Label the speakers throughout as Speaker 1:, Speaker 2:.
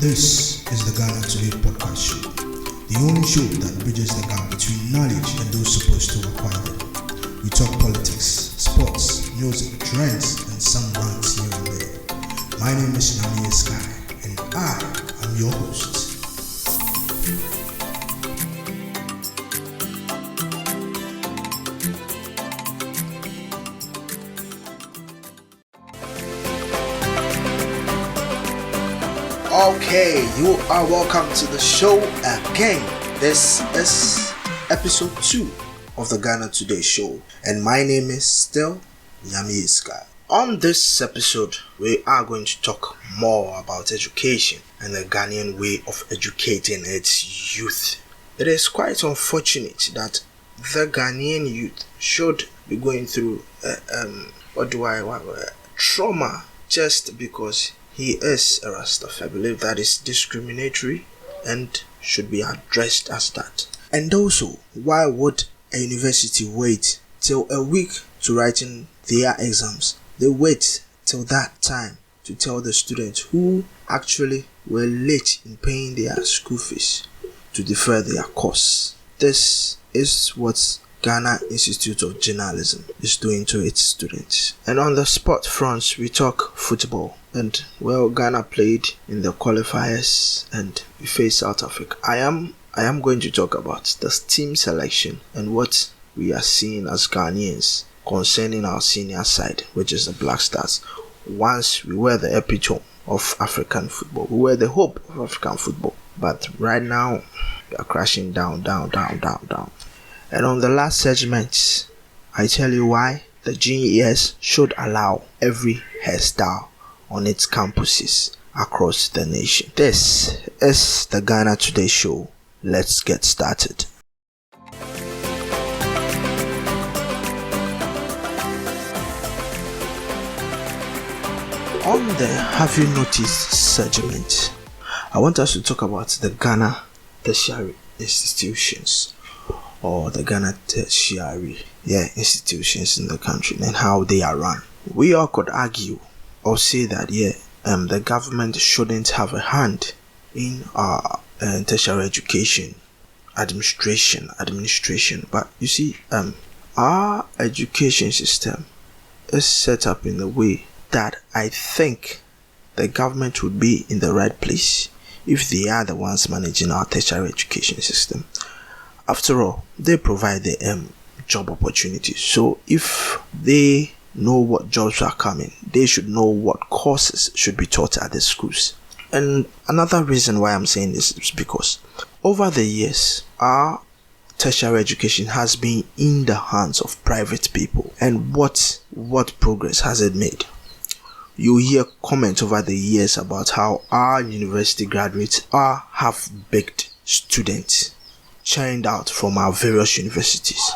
Speaker 1: This is the Ghana Today podcast show, the only show that bridges the gap between knowledge and those supposed to acquire them. We talk politics, sports, music, trends, and some rants here and there. My name is Nami Sky, and I am your host. Okay, you are welcome to the show again. This is episode 2 of the Ghana Today show, and my name is still Yami Iska. On this episode, we are going to talk more about education and the Ghanaian way of educating its youth. It is quite unfortunate that the Ghanaian youth should be going through trauma just because he is a Rastafari. I believe that is discriminatory and should be addressed as that. And also, why would a university wait till a week to write in their exams? They wait till that time to tell the students who actually were late in paying their school fees to defer their course. This is what Ghana Institute of Journalism is doing to its students. And on the sport fronts, we talk football. And well, Ghana played in the qualifiers and we faced South Africa. I am going to talk about the team selection and what we are seeing as Ghanaians concerning our senior side, which is the Black Stars. Once we were the epitome of African football, we were the hope of African football. But right now, we are crashing down. And on the last segment, I tell you why the GES should allow every hairstyle on its campuses across the nation. This is the Ghana Today show. Let's get started. On the Have You Noticed segment, I want us to talk about the Ghana tertiary institutions, or the Ghana tertiary institutions in the country and how they are run. We all could argue or say that the government shouldn't have a hand in our tertiary education administration, but you see, our education system is set up in a way that I think the government would be in the right place if they are the ones managing our tertiary education system. After all, they provide the job opportunities. So if they know what jobs are coming, they should know what courses should be taught at the schools. And another reason why I'm saying this is because over the years, our tertiary education has been in the hands of private people. And what progress has it made? You hear comments over the years about how our university graduates are half-baked students churned out from our various universities.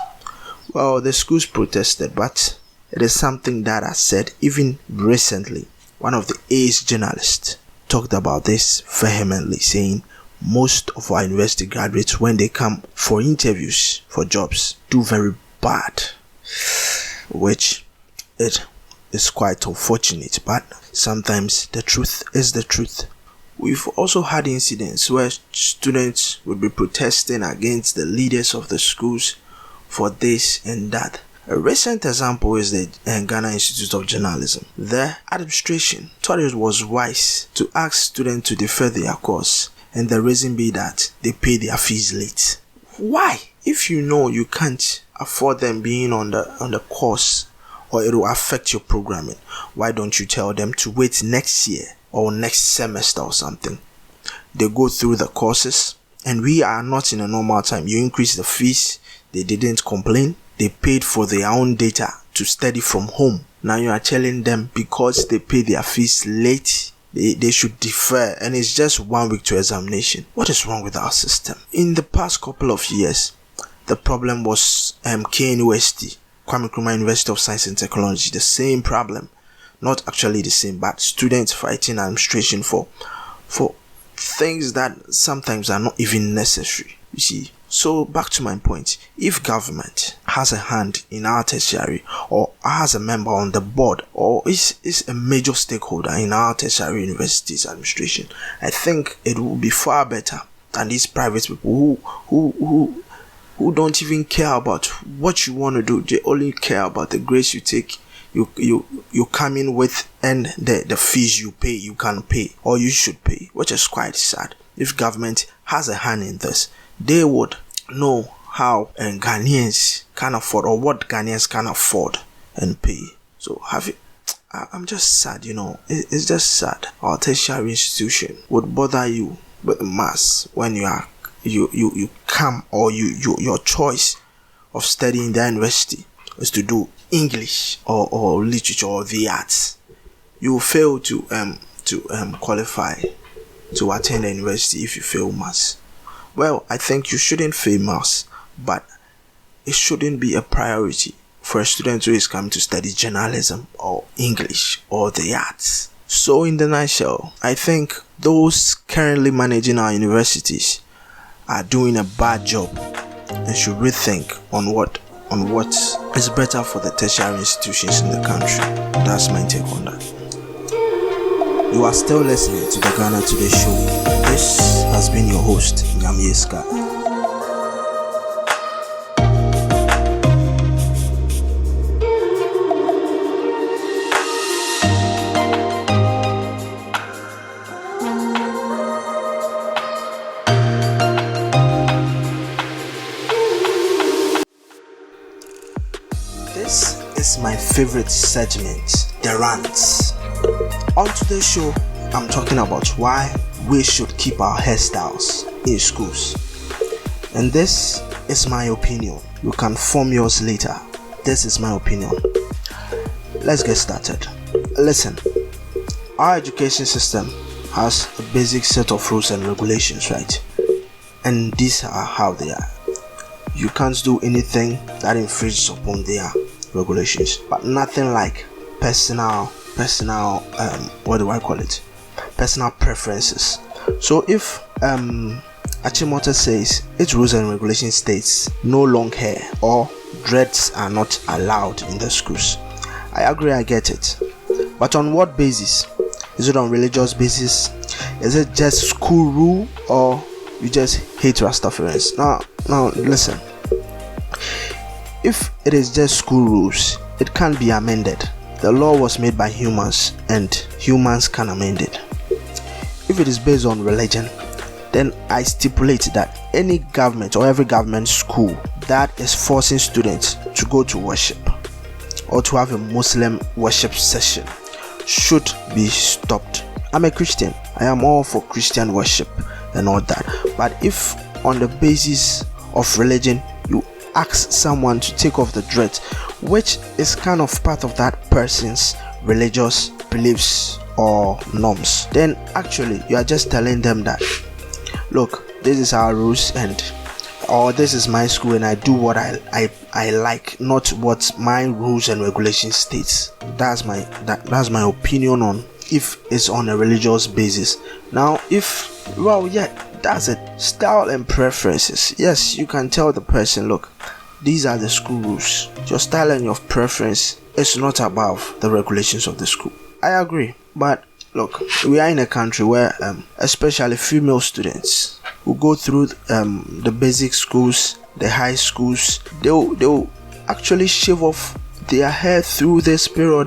Speaker 1: Well, the schools protested, but it is something that I said even recently. One of the A's journalists talked about this vehemently, saying most of our university graduates, when they come for interviews for jobs, do very bad, which it is quite unfortunate, but sometimes the truth is the truth. We've also had incidents where students would be protesting against the leaders of the schools for this and that. A recent example is the Ghana Institute of Journalism. The administration thought it was wise to ask students to defer their course, and the reason be that they pay their fees late. Why? If you know you can't afford them being on the course, or it will affect your programming, why don't you tell them to wait next year or next semester or something? They go through the courses, and we are not in a normal time. You increase the fees, they didn't complain. They paid for their own data to study from home. Now you are telling them because they pay their fees late, they should defer, and it's just 1 week to examination. What is wrong with our system? In the past couple of years, the problem was KNUST, Kwame Nkrumah University of Science and Technology. The same problem, not actually the same, but students fighting administration for things that sometimes are not even necessary. You see, so back to my point. If government has a hand in our tertiary, or has a member on the board, or is a major stakeholder in our tertiary universities administration, I think it will be far better than these private people who don't even care about what you want to do. They only care about the grades you take, you come in with, and the fees you pay, you can pay, or you should pay, which is quite sad. If government has a hand in this, they would know how Ghanaians can afford, or what Ghanaians can afford and pay. So I'm just sad, it's just sad. Our tertiary institution would bother you with mass when you come, or your choice of studying the university is to do English or literature or the arts. You fail to qualify to attend the university if you fail maths. Well, I think you shouldn't fail maths, but it shouldn't be a priority for a student who is coming to study journalism or English or the arts. So in the nutshell, I think those currently managing our universities are doing a bad job and should rethink on what is better for the tertiary institutions in the country. That's my take on that. You are still listening to the Ghana Today Show. This has been your host, Nyamieska. This is my favorite segment, the rants. On today's show, I'm talking about why we should keep our hairstyles in schools. And this is my opinion. You can form yours later. This is my opinion. Let's get started. Listen, our education system has a basic set of rules and regulations, right? And these are how they are. You can't do anything that infringes upon their regulations, but nothing like personal personal preferences. So if Achimota says its rules and regulations states no long hair or dreads are not allowed in the schools, I agree, I get it, but on what basis? Is it on religious basis? Is it just school rule, or you just hate Rastafarians? Now listen, if it is just school rules, it can't be amended. The law was made by humans, and humans can amend it. If it is based on religion, then I stipulate that any government or every government school that is forcing students to go to worship or to have a Muslim worship session should be stopped. I'm a Christian. I am all for Christian worship and all that. But if on the basis of religion you ask someone to take off the dread, which is kind of part of that person's religious beliefs or norms, then actually you are just telling them that, look, this is our rules, or this is my school and I do what I like, not what my rules and regulations states. That's my opinion on if it's on a religious basis. Now that's it. Style and preferences. Yes, you can tell the person, look, these are the school rules. Your style and your preference is not above the regulations of the school. I agree, but look, we are in a country where especially female students who go through the basic schools, the high schools, they'll actually shave off their hair through this period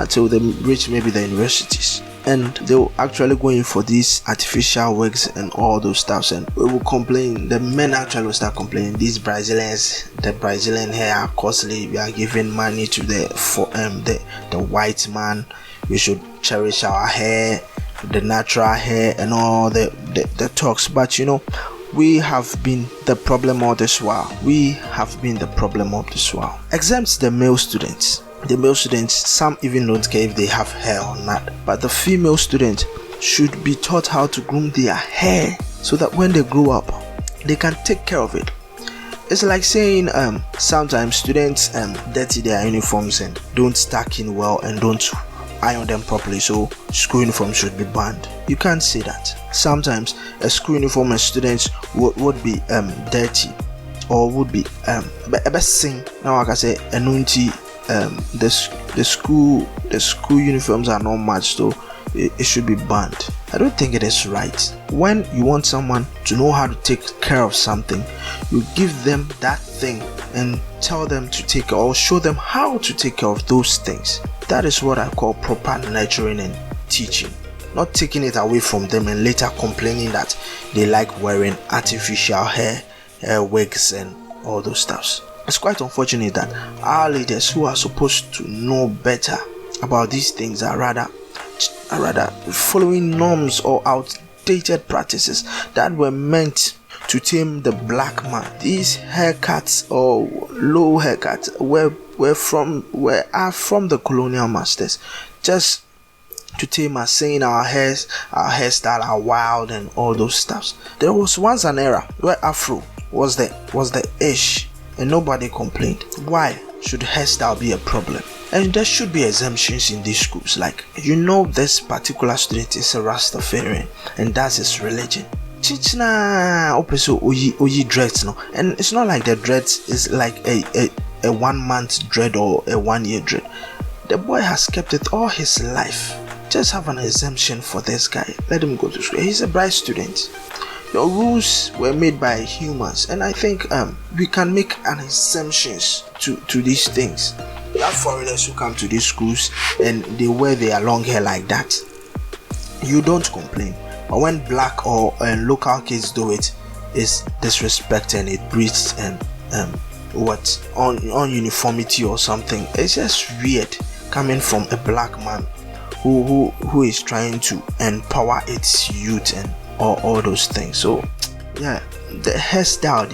Speaker 1: till they reach maybe the universities, and they'll actually go in for these artificial wigs and all those stuffs, and we will complain. The men actually will start complaining, these Brazilians, the Brazilian hair are costly, we are giving money to the white man, we should cherish our hair, the natural hair and all the talks. But we have been the problem all this while. Exempts the male students. The male students, some even don't care if they have hair or not, but the female students should be taught how to groom their hair so that when they grow up they can take care of it. It's like saying sometimes students dirty their uniforms and don't stack in well and don't iron them properly, so school uniform should be banned. You can't say that. Sometimes a school uniform and students would be dirty or would be best sing. Now I can say enunti the school uniforms are not matched, so it should be banned. I don't think it is right. When you want someone to know how to take care of something, you give them that thing and tell them to take or show them how to take care of those things. That is what I call proper nurturing and teaching. Not taking it away from them and later complaining that they like wearing artificial hair wigs and all those stuffs. It's quite unfortunate that our leaders who are supposed to know better about these things are rather following norms or outdated practices that were meant to tame the black man. These haircuts or low haircuts are from the colonial masters, just to tame us, saying our hairstyle are wild and all those stuffs. There was once an era where Afro was the ish and nobody complained. Why should hairstyle be a problem? And there should be exemptions in these schools. Like, this particular student is a Rastafarian and that's his religion. Chichna opeso oyi dreads no, and it's not like the dreads is like a 1 month dread or a 1 year dread. The boy has kept it all his life. Just have an exemption for this guy. Let him go to school. He's a bright student. Your rules were made by humans, and I think we can make an exemptions to these things. We have foreigners who come to these schools and they wear their long hair like that. You don't complain. But when black or local kids do it, it's disrespect and it breeds and on uniformity or something. It's just weird coming from a black man who is trying to empower its youth and all those things. So yeah, the hairstyle,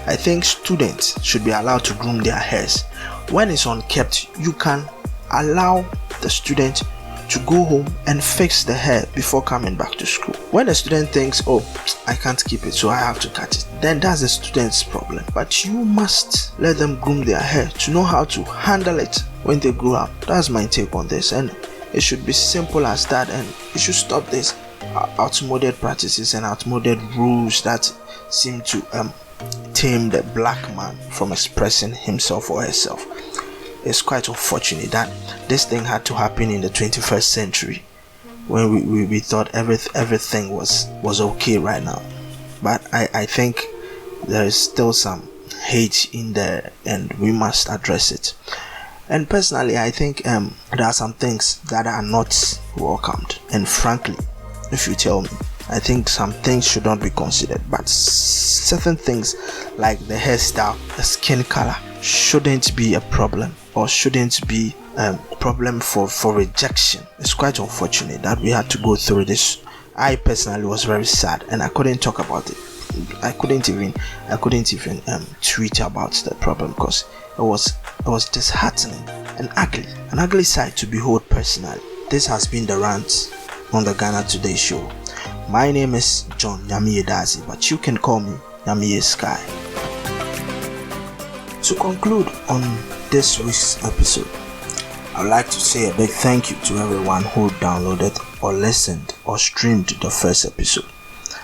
Speaker 1: I think students should be allowed to groom their hairs. When it's unkept, you can allow the student to go home and fix the hair before coming back to school. When the student thinks, oh, I can't keep it, so I have to cut it, then that's the student's problem. But you must let them groom their hair to know how to handle it when they grow up. That's my take on this, and it should be simple as that, and you should stop this outmoded practices and outmoded rules that seem to tame the black man from expressing himself or herself. It's quite unfortunate that this thing had to happen in the 21st century when we thought everything was okay right now. But I think there is still some hate in there and we must address it. And personally, I think there are some things that are not welcomed, and frankly, if you tell me, I think some things should not be considered, but certain things like the hairstyle, the skin color shouldn't be a problem or shouldn't be a problem for rejection. It's quite unfortunate that we had to go through this. I personally was very sad and I couldn't talk about it. I couldn't even tweet about the problem because it was disheartening and an ugly sight to behold personally. This has been the rant on the Ghana Today show. My name is John Nyamiye Dazi, but you can call me Nyamiye Sky. To conclude on this week's episode, I'd like to say a big thank you to everyone who downloaded or listened or streamed the first episode.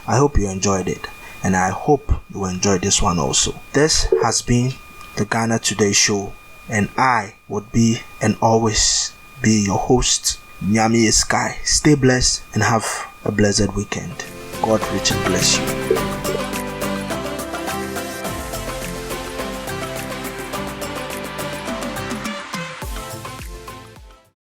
Speaker 1: I hope you enjoyed it, and I hope you enjoyed this one also. This has been the Ghana Today show, and I would be and always be your host, Nyamiye Sky. Stay blessed and have a blessed weekend. God richly bless you.